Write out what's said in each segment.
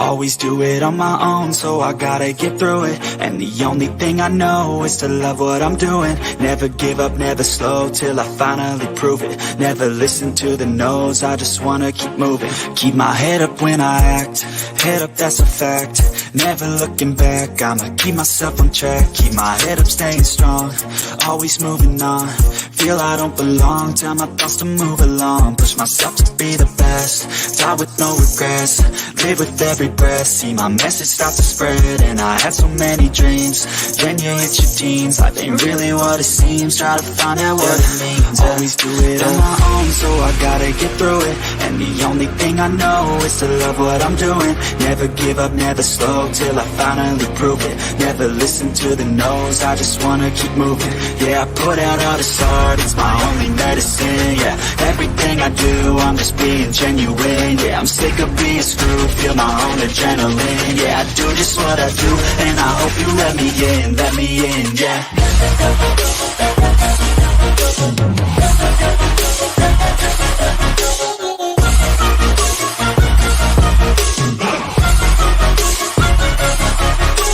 Always do it on my own, so I gotta get through it. And the only thing I know is to love what I'm doing. Never give up, never slow, till I finally prove it. Never listen to the no's, I just wanna keep moving. Keep my head up when I act, head up, that's a fact. Never looking back, I'ma keep myself on track. Keep my head up, staying strong, always moving on. Feel I don't belong, tell my thoughts to move along. Push myself to be the best, die with no regrets. Live with every breath, see my message start to spread. And I had so many dreams, then you hit your teens. Life ain't really what it seems, try to find out what it means. Always do it on my own, so I gotta get through it. And the only thing I know is to love what I'm doing. Never give up, never slow, till I finally prove it. Never listen to the no's, I just wanna keep moving. Yeah, I put out all this art, it's my only medicine. Yeah, everything I do, I'm just being genuine. Yeah, I'm sick of being screwed, feel my own adrenaline. Yeah, I do just what I do, and I hope you let me in, yeah.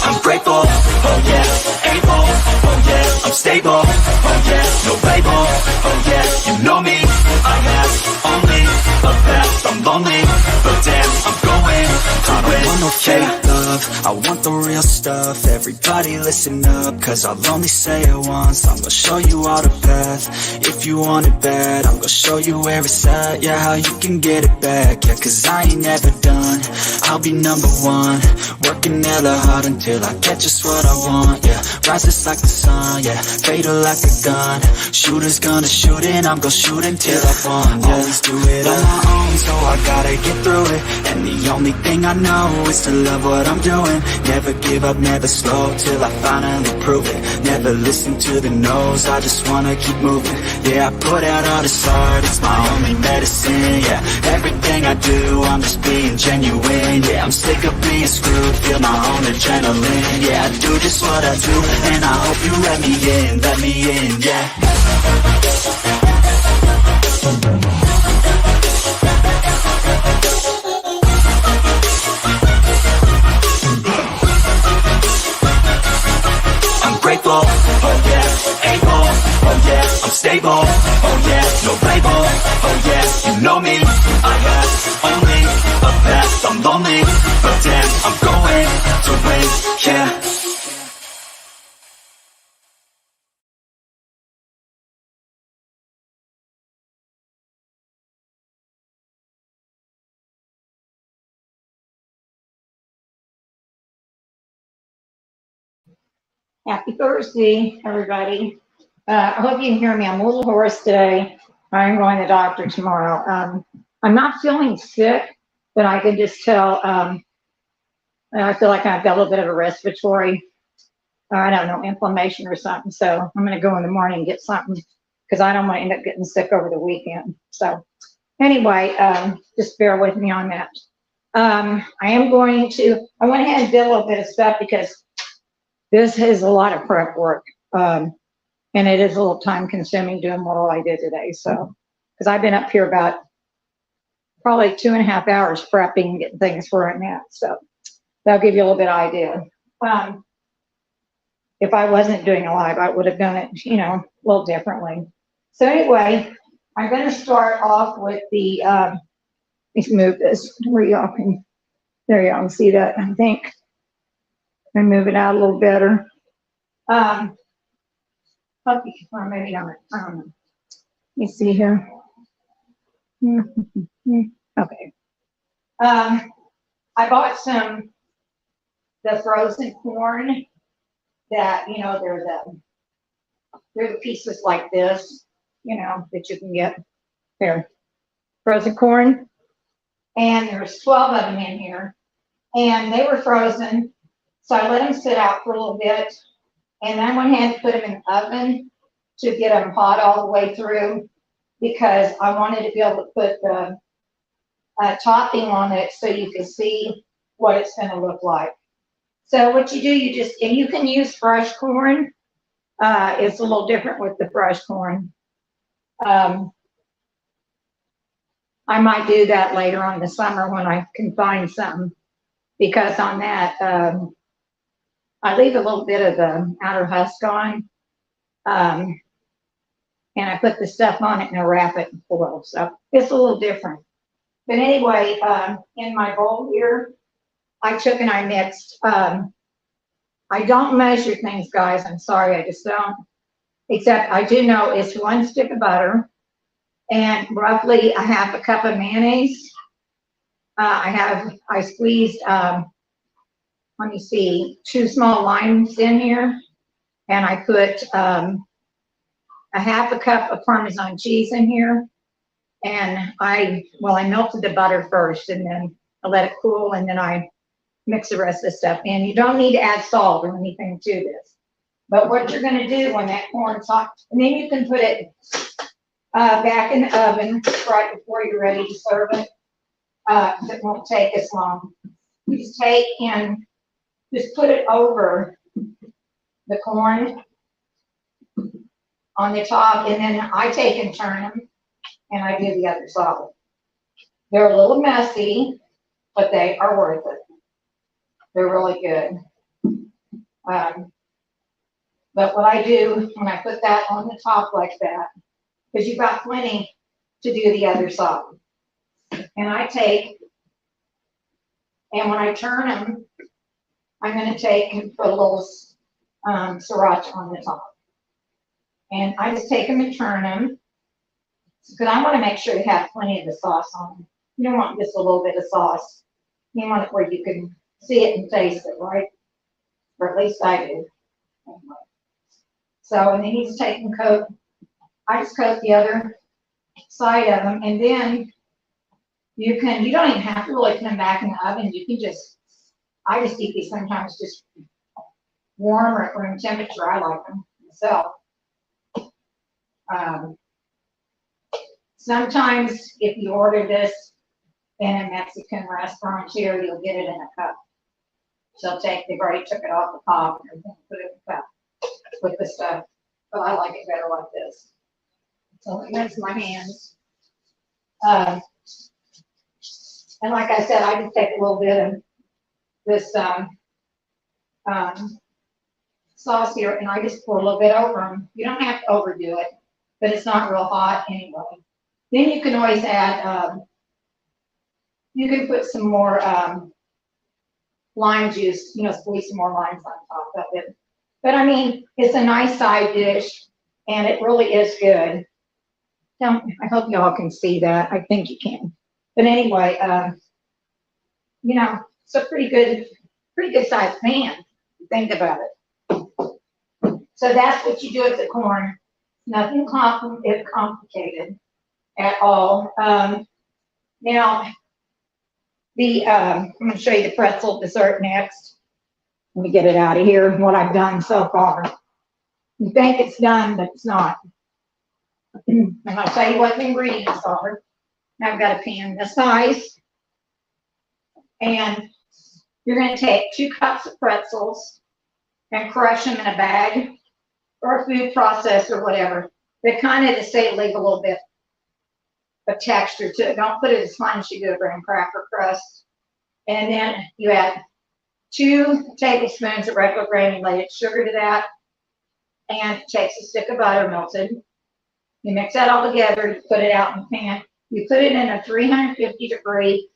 I'm grateful, oh yeah, able, oh yeah, I'm stable, oh yeah, no label, oh yeah, you know me, I have only a past, I'm lonely, but damn, I'm going to win. I don't want no fake love, I want the real stuff. Everybody listen up, cause I'll only say it once. I'm gonna show you all the path, if you want it bad. I'm gonna show you where it's at, yeah, how you can get it back. Yeah, cause I ain't never done, I'll be number one. Working hella hard until I get just what I want, yeah. Rises like the sun, yeah, fatal like a gun. Shooter's gonna shoot and I'm gonna shoot until I won, yeah. Always do it on my own, so I gotta get through it. And the only thing I know is to love what I'm doing. Never give up, never slow, till I finally prove it. Never listen to the no's, I just wanna keep moving. Yeah, I put out all this art, it's my only medicine. Yeah, everything I do, I'm just being genuine. Yeah, I'm sick of being screwed, feel my own adrenaline. Yeah, I do just what I do, and I hope you let me in, yeah. Grateful, oh yeah, able, oh yeah, I'm stable, oh yeah, no label, oh yeah, you know me, I have only a past, I'm lonely, but damn, I'm going to win, yeah. Happy Thursday, everybody. I hope you can hear me. I'm a little hoarse today. I'm going to the doctor tomorrow. I'm not feeling sick, but I can just tell, I feel like I've got a little bit of a respiratory, I don't know, inflammation or something. So I'm going to go in the morning and get something because I don't want to end up getting sick over the weekend. So anyway, just bear with me on that. I went ahead and did a little bit of stuff because this is a lot of prep work, and it is a little time consuming doing what all I did today. So, because I've been up here about probably 2.5 hours prepping and getting things where I'm at. So that'll give you a little bit of idea. If I wasn't doing a live, I would have done it, you know, a little differently. So anyway, I'm going to start off with the, let's move this where y'all can, there y'all can see that, I think. And move it out a little better. Okay, or maybe not. I don't know. Let me see here. Okay. I bought the frozen corn that, you know, there's pieces like this, you know, that you can get here. Frozen corn. And there's 12 of them in here. And they were frozen. So I let them sit out for a little bit, and then I went ahead and put them in the oven to get them hot all the way through because I wanted to be able to put the topping on it so you can see what it's going to look like. So what you do, and you can use fresh corn. It's a little different with the fresh corn. I might do that later on in the summer when I can find something. because on that, I leave a little bit of the outer husk on, and I put the stuff on it and I wrap it in foil. So it's a little different. But anyway, in my bowl here, I took and I mixed. I don't measure things, guys. I'm sorry, I just don't. Except I do know it's 1 stick of butter and roughly a half a cup of mayonnaise. I squeezed, let me see, 2 small limes in here, and I put a half a cup of Parmesan cheese in here, and I melted the butter first, and then I let it cool, and then I mix the rest of the stuff in. You don't need to add salt or anything to this, but what you're going to do when that corn's hot, and then you can put it back in the oven right before you're ready to serve it. It won't take as long. You just take and just put it over the corn on the top, and then I take and turn them, and I do the other side. They're a little messy, but they are worth it. They're really good. But what I do when I put that on the top like that, because you've got plenty to do the other side. And I take, and when I turn them, I'm going to take and put a little sriracha on the top. And I just take them and turn them, because I want to make sure you have plenty of the sauce on them. You don't want just a little bit of sauce. You want it where you can see it and taste it, right? Or at least I do. Anyway. So, and then you just take and coat. I just coat the other side of them, and then you don't even have to really put them back in the oven. You can just, I just eat these sometimes just warm or at room temperature. I like them myself. Sometimes if you order this in a Mexican restaurant here, you'll get it in a cup. So they've already took it off the top and everything, put it in a cup with the stuff. But I like it better like this. So here's my hands. And like I said, I just take a little bit of this sauce here, and I just pour a little bit over them. You don't have to overdo it, but it's not real hot anyway. Then you can always add, you can put some more lime juice, squeeze some more limes on top of it. But I mean, it's a nice side dish, and it really is good. I hope y'all can see that. I think you can. But anyway, it's a pretty good sized pan. Think about it. So that's what you do with the corn. Nothing complicated at all. Now, I'm going to show you the pretzel dessert next. Let me get it out of here, what I've done so far. You think it's done, but it's not. And I'll tell you what the ingredients are. Now I've got a pan this size. And you're going to take 2 cups of pretzels and crush them in a bag or a food processor or whatever. But kind of to say leave a little bit of texture to it. Don't put it as fine as you do a graham cracker crust. And then you add 2 tablespoons of regular granulated sugar to that, and it takes a stick of butter melted. You mix that all together, you put it out in the pan. You put it in a 350-degree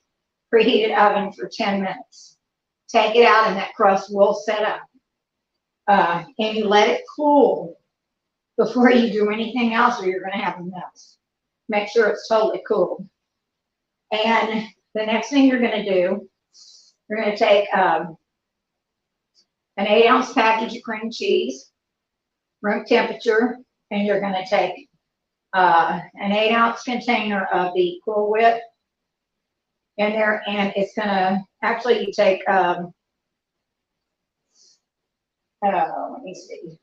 preheated oven for 10 minutes. Take it out and that crust will set up. And you let it cool before you do anything else, or you're going to have a mess. Make sure it's totally cool. And the next thing you're going to do, you're going to take an 8-ounce package of cream cheese, room temperature, and you're going to take an 8-ounce container of the Cool Whip in there, and it's going to, actually you take, let me see,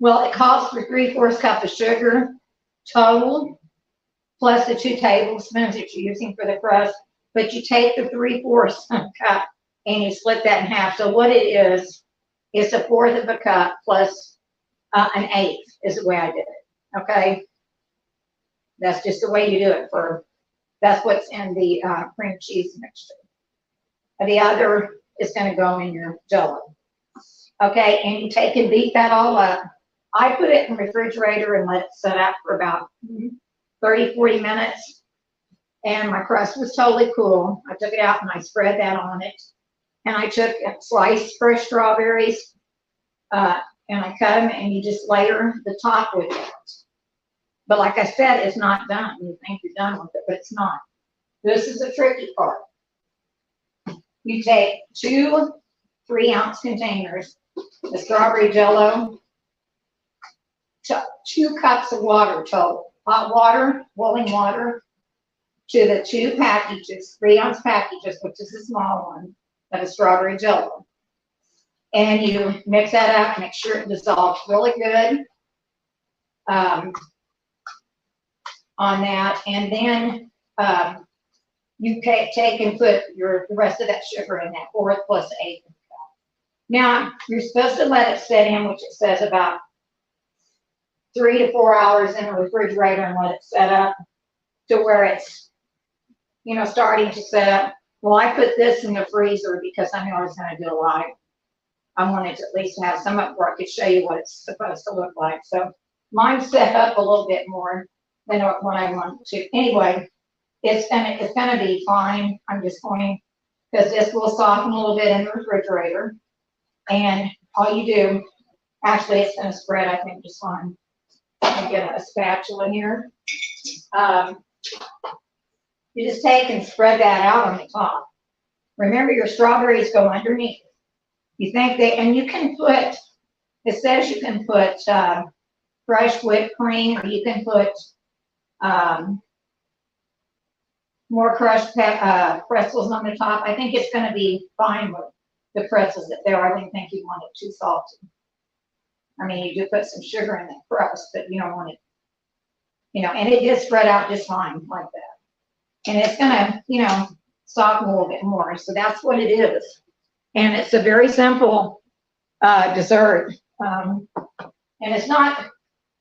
it calls for 3/4 cup of sugar total, plus the 2 tablespoons that you're using for the crust, but you take the 3/4 cup and you split that in half. So what it is 1/4 of a cup plus an 1/8 is the way I did it, okay? That's just the way you do it that's what's in the cream cheese mixture. and the other is going to go in your Jello. Okay, and you take and beat that all up. I put it in the refrigerator and let it set up for about 30, 40 minutes. And my crust was totally cool. I took it out and I spread that on it. And I took sliced fresh strawberries and I cut them, and you just layer the top with it. But like I said, it's not done. You think you're done with it, but it's not. This is the tricky part. You take 2 3-ounce containers of strawberry Jello, 2 cups of water total, hot water, boiling water, to the 2 packages, 3-ounce packages, which is the small one, of the strawberry Jello. And you mix that up, make sure it dissolves really good on that. And then you take and put the rest of that sugar in that, 4 plus 8. Now, you're supposed to let it set in, which it says about 3 to 4 hours in the refrigerator, and let it set up to where it's, you know, starting to set up. Well, I put this in the freezer because I knew I was going to do a live. I wanted to at least have some up where I could show you what it's supposed to look like. So mine's set up a little bit more than what I want to. Anyway, it's gonna be fine. I'm just going, because this will soften a little bit in the refrigerator. And all you do, actually it's gonna spread, I think, just fine. Let me get a spatula in here. You just take and spread that out on the top. Remember, your strawberries go underneath. You think and you can put, it says you can put fresh whipped cream, or you can put more crushed pretzels on the top. I think it's going to be fine with the pretzels that there. I didn't think you want it too salty. I mean, you do put some sugar in that crust, but you don't want it, you know, and it just spread out just fine like that. And it's going to, you know, soften a little bit more. So that's what it is. And it's a very simple dessert. And it's not,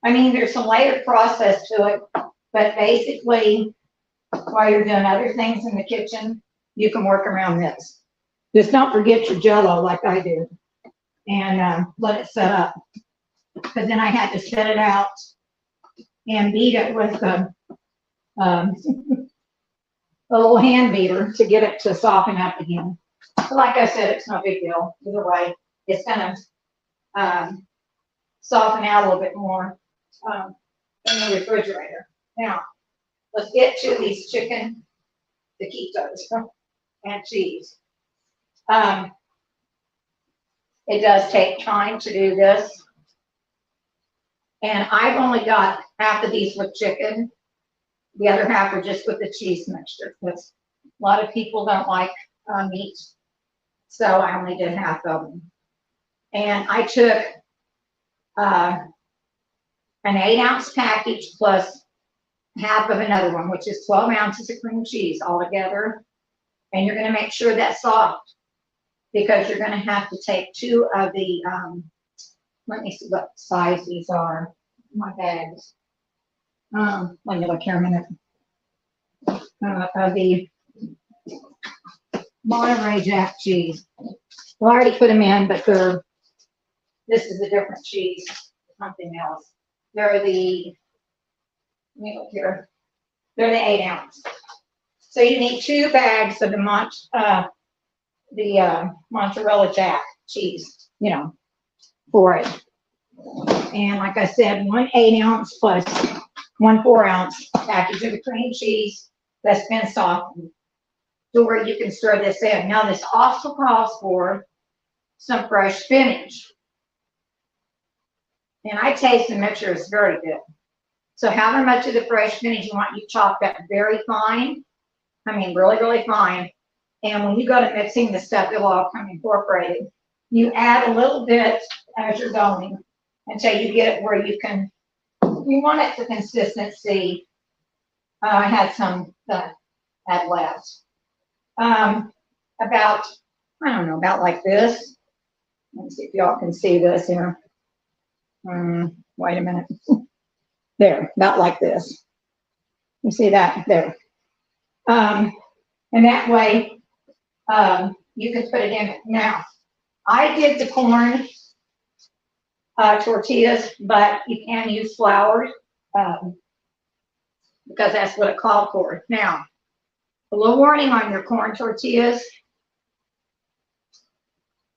I mean, there's some layered process to it, but basically, while you're doing other things in the kitchen, you can work around this. Just don't forget your Jello like I did, and let it set up. Because then I had to set it out and beat it with a little hand beater to get it to soften up again. So like I said, it's no big deal. Either way, it's gonna soften out a little bit more in the refrigerator. Now, let's get to these chicken taquitos and cheese. It does take time to do this. And I've only got half of these with chicken. The other half are just with the cheese mixture, because a lot of people don't like meat. So I only did half of them. And I took an 8-ounce package plus half of another one, which is 12 ounces of cream cheese altogether. And you're going to make sure that's soft, because you're going to have to take 2 of the, let me see what size these are, my bags. Let me look here a minute. Of the Monterey Jack cheese. Well, I already put them in, but this is a different cheese, something else. They're the, let me look here. They're the 8-ounce. So you need 2 bags of the mozzarella Jack cheese, you know, for it. And like I said, 1 8-ounce plus 1 4-ounce package of the cream cheese that's been softened, to where you can stir this in. Now, this also calls for some fresh spinach. And I taste the mixture is very good. So however much of the fresh spinach you want, you chop that very fine. I mean, really, really fine. And when you go to mixing the stuff, it'll all come incorporated. You add a little bit as you're going until you get it where you can, you want it to consistency. I had some that add less. About, I don't know, about like this. Let me see if y'all can see this here. Wait a minute. There, about like this. You see that there. And that way, you can put it in. Now, I did the corn tortillas, but you can use flour because that's what it called for. Now, a little warning on your corn tortillas.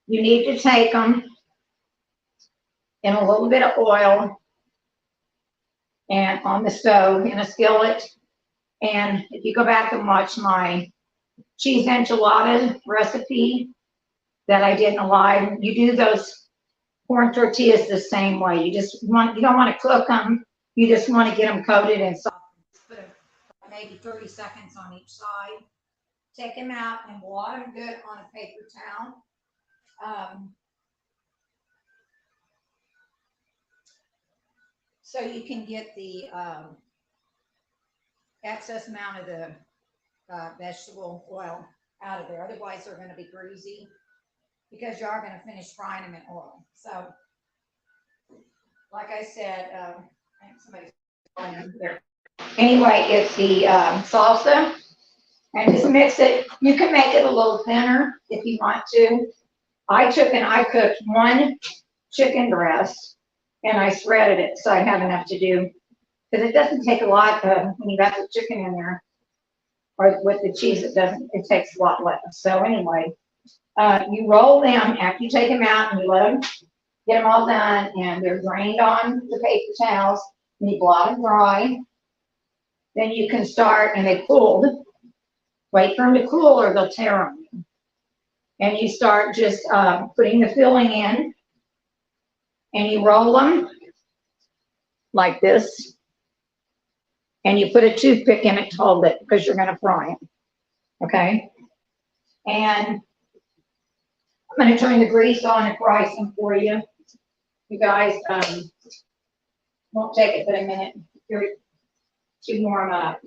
You need to take them in a little bit of oil and on the stove in a skillet. And if you go back and watch my cheese enchilada recipe that I did in a live, you do those corn tortillas the same way. You don't want to cook them. You just want to get them coated in salt. Put maybe 30 seconds on each side. Take them out and blot them good on a paper towel. So you can get the excess amount of the vegetable oil out of there. Otherwise, they're going to be greasy because you are going to finish frying them in oil. So, like I said, I think somebody's calling there. Anyway, it's the salsa, and just mix it. You can make it a little thinner if you want to. I cooked one chicken breast, and I shredded it so I have enough to do. Because it doesn't take a lot when you got the chicken in there, or with the cheese, it takes a lot less. So anyway, you roll them after you take them out, and you let them get them all done, and they're drained on the paper towels, and you blot them dry. Then you can start, and they cooled. Wait for them to cool, or they'll tear on you. And you start just putting the filling in, and you roll them like this. And you put a toothpick in it to hold it because you're going to fry it. Okay? And I'm going to turn the grease on and fry some for you. You guys won't take it but a minute to warm up.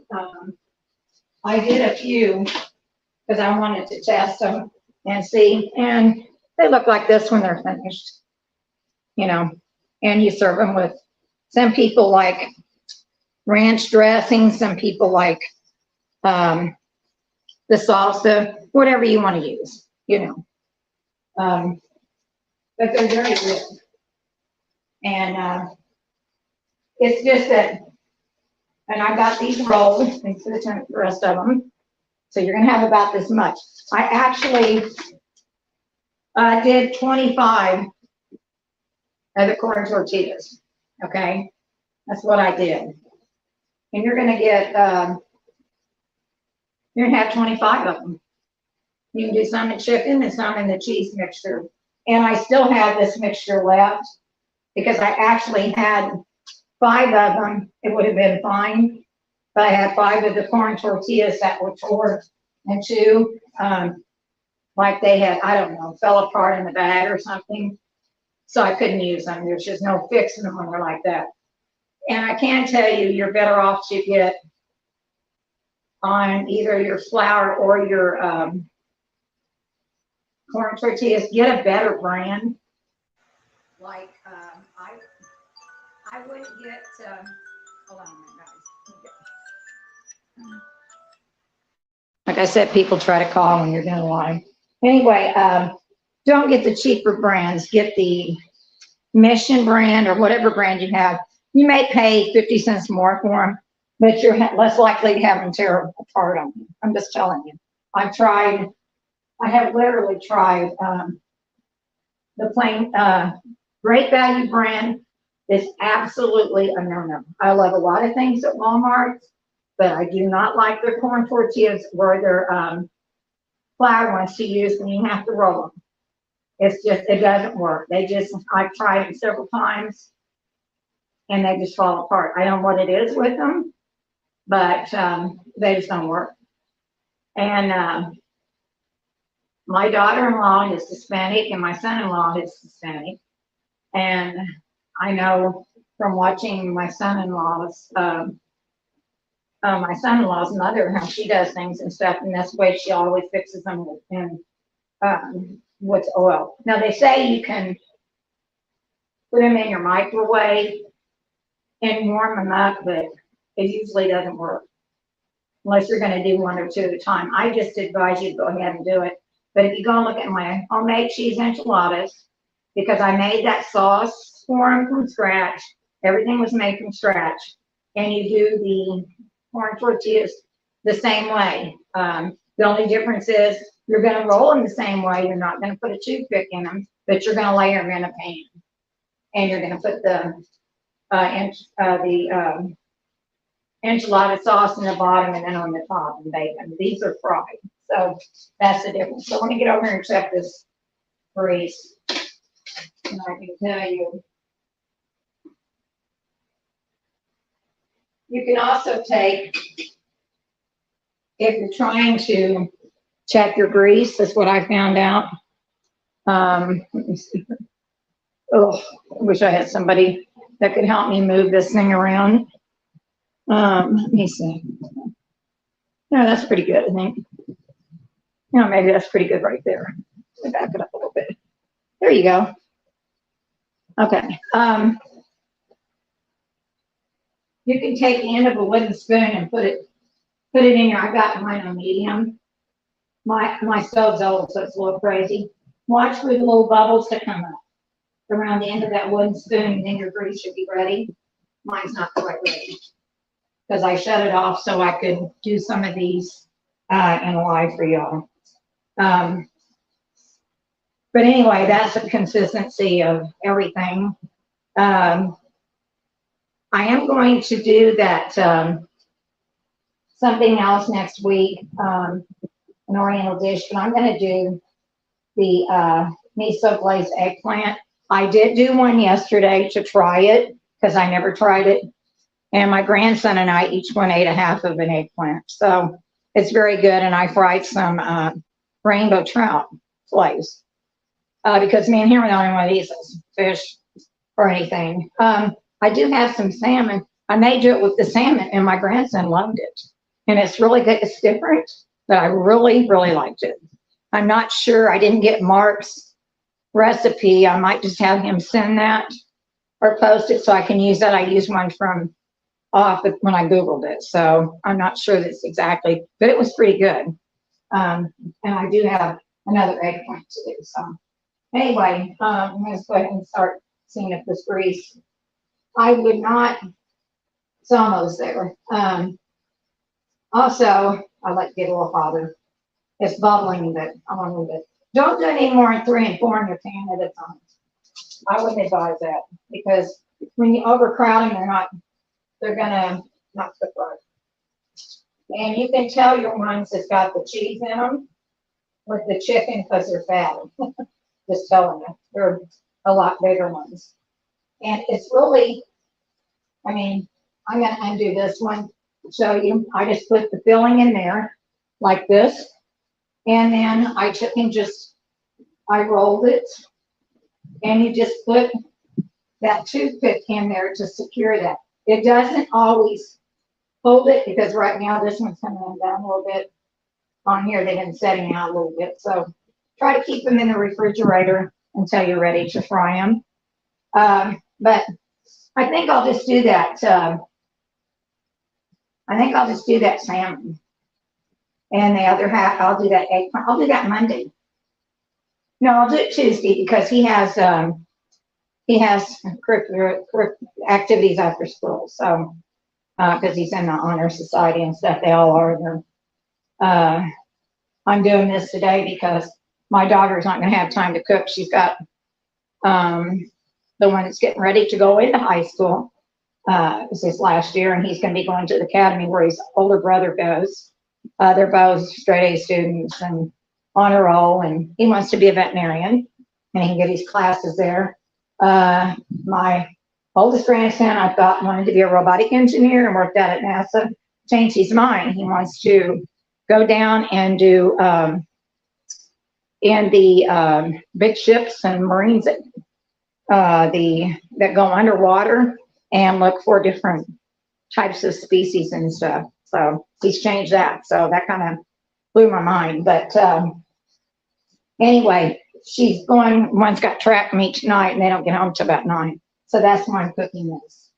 I did a few because I wanted to test them and see. And they look like this when they're finished. You know, and you serve them with, some people like ranch dressing, some people like the salsa, whatever you want to use, you know. But they're very good. And it's just that, and I got these rolled, thanks for the rest of them. So you're going to have about this much. I actually did 25 of the corn tortillas, okay? That's what I did. And you're going to get, you're going to have 25 of them. You can do some in chicken and some in the cheese mixture. And I still have this mixture left because I actually had 5 of them. It would have been fine. But I had 5 of the corn tortillas that were torn in 2. Like they had, I don't know, fell apart in the bag or something. So I couldn't use them. There's just no fixing them when they're like that. And I can tell you, you're better off to get on either your flour or your corn tortillas. Get a better brand. Like I wouldn't get. Hold on a minute, guys. Like I said, people try to call when you're doing live. Anyway, don't get the cheaper brands. Get the Mission brand or whatever brand you have. You may pay 50 cents more for them, but you're less likely to have them tear apart on you. I'm just telling you. I have literally tried the plain Great Value brand is absolutely a no-no. I love a lot of things at Walmart, but I do not like their corn tortillas or their flour ones to use when you have to roll them. It's just, it doesn't work. I've tried it several times and they just fall apart. I don't know what it is with them, but they just don't work. And my daughter-in-law is Hispanic and my son-in-law is Hispanic. And I know from watching my son-in-law's mother, how she does things and stuff, and that's the way she always fixes them with oil. Now they say you can put them in your microwave and warm them up, but it usually doesn't work unless you're going to do 1 or 2 at a time. I just advise you to go ahead and do it But if you go and look at my homemade cheese enchiladas, because I made that sauce for them from scratch, everything was made from scratch, and you do the corn tortillas the same way. The only difference is you're going to roll them the same way. You're not going to put a toothpick in them, but you're going to layer them in a pan, and you're going to put the enchilada sauce in the bottom and then on the top and bake them. These are fried, so that's the difference. So let me get over here and check this grease, and I can tell you. You can also take, if you're trying to check your grease, that's what I found out. Let me see. Oh, I wish I had somebody that could help me move this thing around. Let me see. No, that's pretty good, I think. No, maybe that's pretty good right there. Let me back it up a little bit. There you go. Okay. You can take the end of a wooden spoon and put it in your, I got mine on medium. My stove's old, so it's a little crazy. Watch for the little bubbles to come up around the end of that wooden spoon, and then your grease should be ready. Mine's not quite ready because I shut it off so I could do some of these in live for y'all. But anyway, that's the consistency of everything. I am going to do that something else next week, an oriental dish, but I'm going to do the miso glazed eggplant. I did do one yesterday to try it because I never tried it. And my grandson and I, each one ate a half of an eggplant. So it's very good. And I fried some rainbow trout fillets because me and him are the only one that eats fish or anything. I do have some salmon. I may do it with the salmon, and my grandson loved it. And it's really good. It's different, but I really, really liked it. I'm not sure. I didn't get Mark's recipe. I might just have him send that or post it so I can use that. I used one from off when I Googled it. So I'm not sure that's exactly, but it was pretty good. And I do have another eggplant to do. So anyway, I'm going to go ahead and start seeing if this grease, I would not, it's almost there. Also, I like to get a little hotter. It's bubbling, but I want to leave it. Don't do any more than 3 and 4 in your pan at a time. I wouldn't advise that because when you overcrowd them, they're gonna not cook right. And you can tell your ones that's got the cheese in them with the chicken because they're fat. Just telling you, they're a lot bigger ones. And it's really, I mean, I'm gonna undo this one to show you. I just put the filling in there like this. And then I took and I rolled it. And you just put that toothpick in there to secure that. It doesn't always hold it because right now this one's coming down a little bit. On here, they've been setting out a little bit. So try to keep them in the refrigerator until you're ready to fry them. But I think I'll just do that. I think I'll just do that salmon. And the other half, I'll do that eggplant. I'll do that Monday. No, I'll do it Tuesday because he has activities after school. So, because he's in the honor society and stuff, they all are. I'm doing this today because my daughter's not going to have time to cook. She's got the one that's getting ready to go into high school. This is last year, and he's going to be going to the academy where his older brother goes. They're both straight A students and on a roll, and he wants to be a veterinarian, and he can get his classes there. My oldest grandson, I thought, wanted to be a robotic engineer and worked out at NASA. Changed his mind. He wants to go down and do in the big ships and Marines that go underwater and look for different types of species and stuff. So he's changed that. So that kind of blew my mind. But anyway, she's going, one's got track meet tonight and they don't get home till about 9. So that's why I'm cooking this.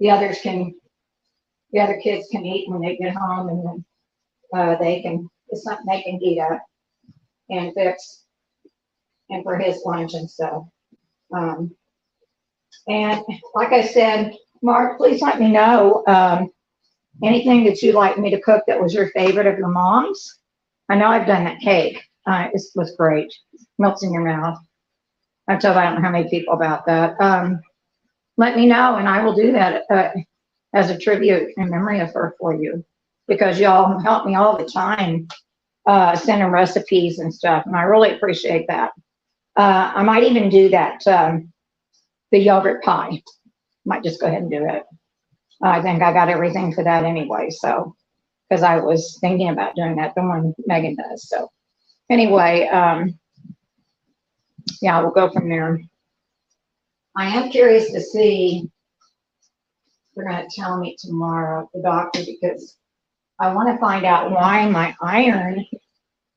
The other kids can eat when they get home, and then is something they can heat up and fix, and for his lunch and stuff. And like I said, Mark, please let me know anything that you'd like me to cook that was your favorite of your mom's. I know I've done that cake. It was great. Melts in your mouth. I've told I don't know how many people about that. Let me know, and I will do that as a tribute in memory of her for you, because y'all help me all the time sending recipes and stuff, and I really appreciate that. I might even do that, the yogurt pie. Might just go ahead and do it. I think I got everything for that anyway, so, because I was thinking about doing that, the one Megan does. So anyway, yeah, we'll go from there. I am curious to see, they're going to tell me tomorrow, the doctor, because I want to find out why my iron,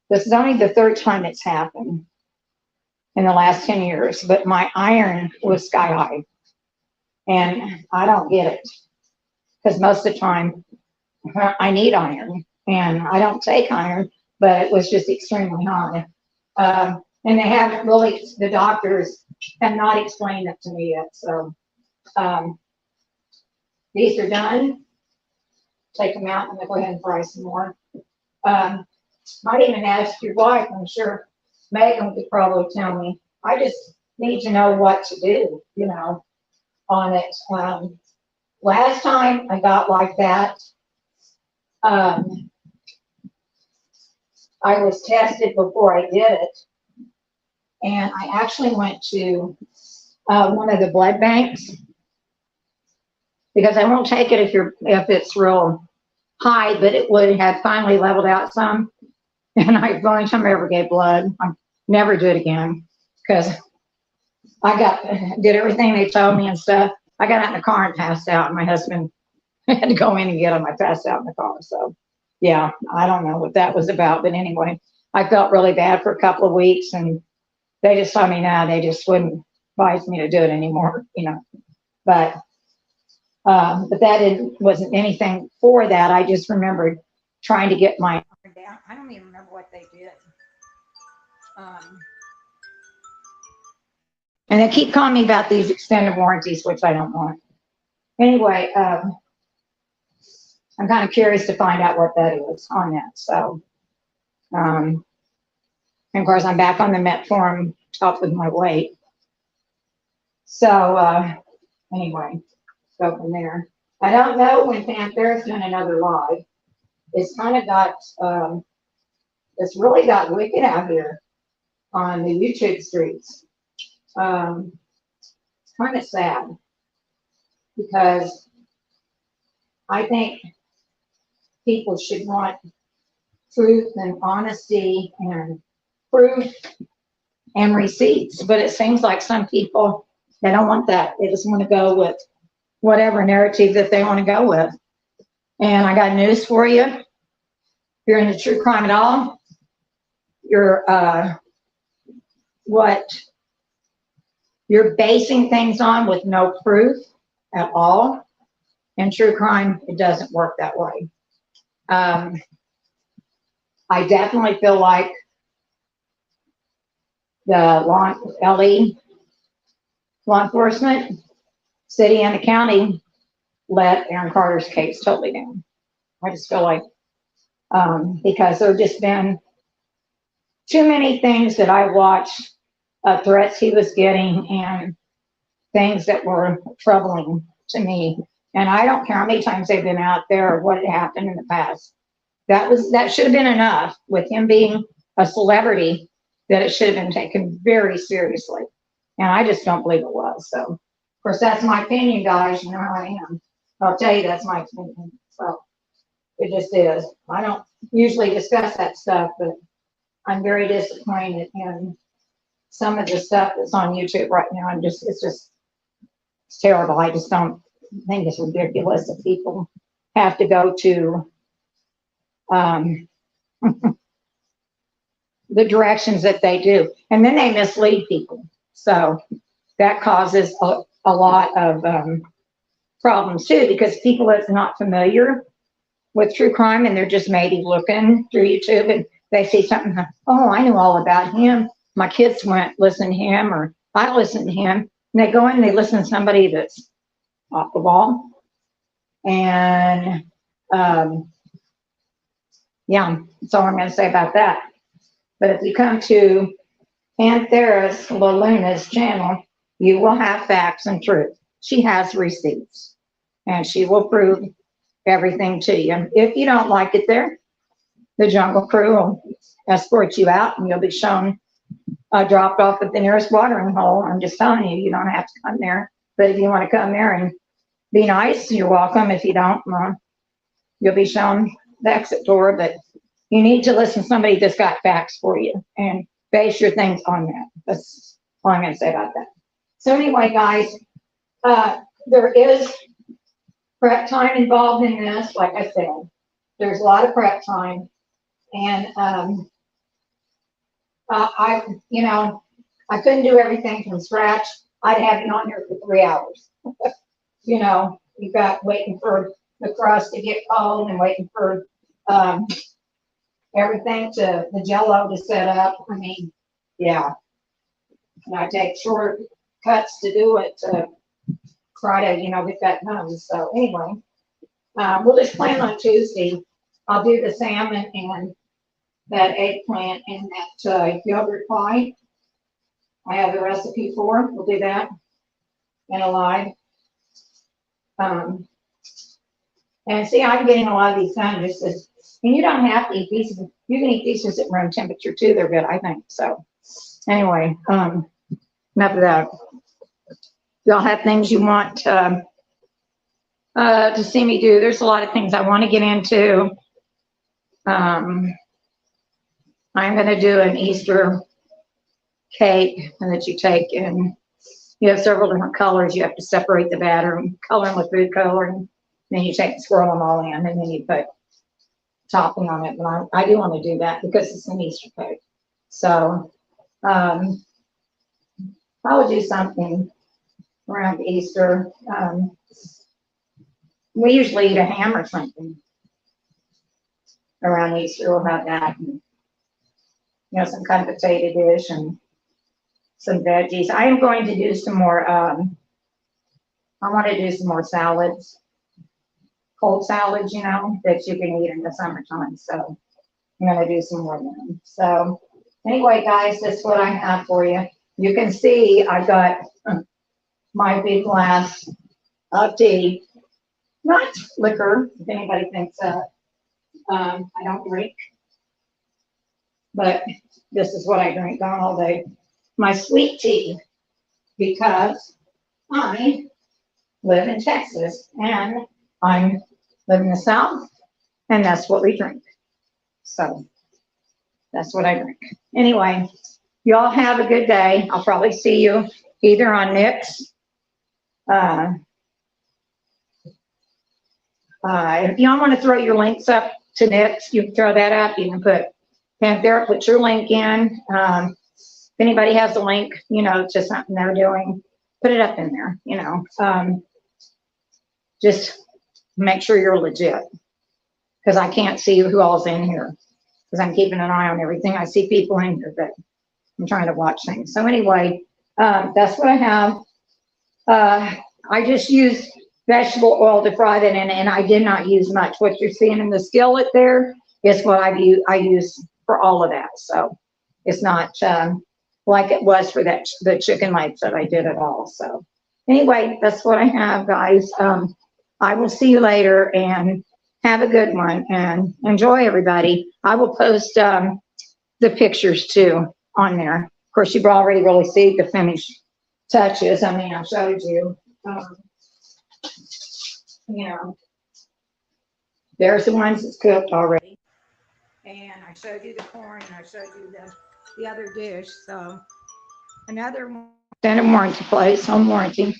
this is only the third time it's happened in the last 10 years, but my iron was sky high. And I don't get it, because most of the time I need iron, and I don't take iron, but it was just extremely high. And they haven't really, the doctors have not explained it to me yet. So these are done. Take them out and then go ahead and fry some more. Might even ask your wife. I'm sure Megan could probably tell me. I just need to know what to do, you know, on it. Last time I got like that, I was tested before I did it, and I actually went to one of the blood banks, because I won't take it if it's real high, but it would have finally leveled out some. And the only time I ever gave blood, I never do it again, because I did everything they told me and stuff. I got out in the car and passed out, and my husband had to go in and get him. I passed out in the car. So yeah, I don't know what that was about, but anyway, I felt really bad for a couple of weeks, and they just told me now they just wouldn't advise me to do it anymore, you know. But that wasn't anything for that. I just remembered trying to get my iron down. I don't even remember what they did. And they keep calling me about these extended warranties, which I don't want. Anyway, I'm kind of curious to find out what that is on that. So, and of course, I'm back on the metformin up with my weight. So, anyway, go from there. I don't know when Panthera's doing another live. It's kind of got, it's really got wicked out here on the YouTube streets. It's kind of sad, because I think people should want truth and honesty and proof and receipts, but it seems like some people, they don't want that. They just want to go with whatever narrative that they want to go with. And I got news for you. If you're into true crime at all, you're basing things on with no proof at all. In true crime, it doesn't work that way. I definitely feel like the LE law enforcement, city and the county, let Aaron Carter's case totally down. I just feel like, because there have just been too many things that I watched, threats he was getting, and things that were troubling to me. And I don't care how many times they've been out there or what had happened in the past. That should have been enough, with him being a celebrity, that it should have been taken very seriously. And I just don't believe it was. So, of course, that's my opinion, guys. You know how I am. I'll tell you that's my opinion. So it just is. I don't usually discuss that stuff, but I'm very disappointed in some of the stuff that's on YouTube right now. It's terrible. I just don't think it's ridiculous that people have to go to the directions that they do, and then they mislead people. So that causes a lot of problems too, because people that's not familiar with true crime, and they're just maybe looking through YouTube and they see something, oh, I knew all about him. My kids went listen to him, or I listened to him. And they go in and they listen to somebody that's off the wall. And yeah, that's all I'm going to say about that. But if you come to Panthera's Laluna's channel, you will have facts and truth. She has receipts, and she will prove everything to you. If you don't like it there, the Jungle Crew will escort you out, and you'll be shown dropped off at the nearest watering hole. I'm just telling you, you don't have to come there. But if you want to come there and be nice, you're welcome. If you don't, you'll be shown the exit door. But you need to listen to somebody that's got facts for you and base your things on that. That's all I'm going to say about that. So anyway, guys, there is prep time involved in this. Like I said, there's a lot of prep time. And I couldn't do everything from scratch. I'd have you on here for 3 hours. You've got waiting for the crust to get cold and waiting for everything the Jello to set up. I mean, yeah. And I take short cuts to do it to try to, get that done. So anyway, we'll just plan on Tuesday. I'll do the salmon and that eggplant and that yogurt pie. I have the recipe for it. We'll do that in a live. And see, I'm getting a lot of these done. And you don't have to eat these. You can eat these just at room temperature too. They're good, I think. So anyway, enough of that. Y'all have things you want to see me do. There's a lot of things I want to get into. I'm going to do an Easter cake that you take, and you have several different colors. You have to separate the batter and color them with food coloring. Then you take and swirl them all in, and then you put topping on it. But I do want to do that because it's an Easter cake. So I will do something around Easter. We usually eat a ham or something around Easter. We'll have that. And, some kind of potato dish and some veggies. I am going to do some more, I want to do some more salads, cold salads, that you can eat in the summertime. So I'm going to do some more of them. So anyway, guys, that's what I have for you. You can see I've got my big glass of tea, not liquor, if anybody thinks that. I don't drink, but this is what I drink on all day. My sweet tea, because I live in Texas and I live in the South, and that's what we drink. So that's what I drink. Anyway, y'all have a good day. I'll probably see you either on Nick's. If y'all want to throw your links up to Nick's, you can throw that up. You can put Panthera, put your link in. If anybody has a link, to something they're doing, put it up in there, just make sure you're legit, because I can't see who all's in here, because I'm keeping an eye on everything. I see people in here, but I'm trying to watch things. So anyway, that's what I have. I just used vegetable oil to fry that in, and I did not use much. What you're seeing in the skillet there is what I use for all of that. So it's not like it was for the chicken legs that I did at all. So anyway, that's what I have, guys. I will see you later, and have a good one, and enjoy, everybody. I will post the pictures too on there. Of course, you've already really seen the finished touches. I mean, I showed you. There's the ones that's cooked already. And I showed you the corn, and I showed you the other dish. So another extended warranty place, home warranty.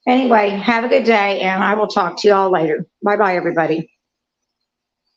Anyway, have a good day, and I will talk to you all later. Bye-bye, everybody.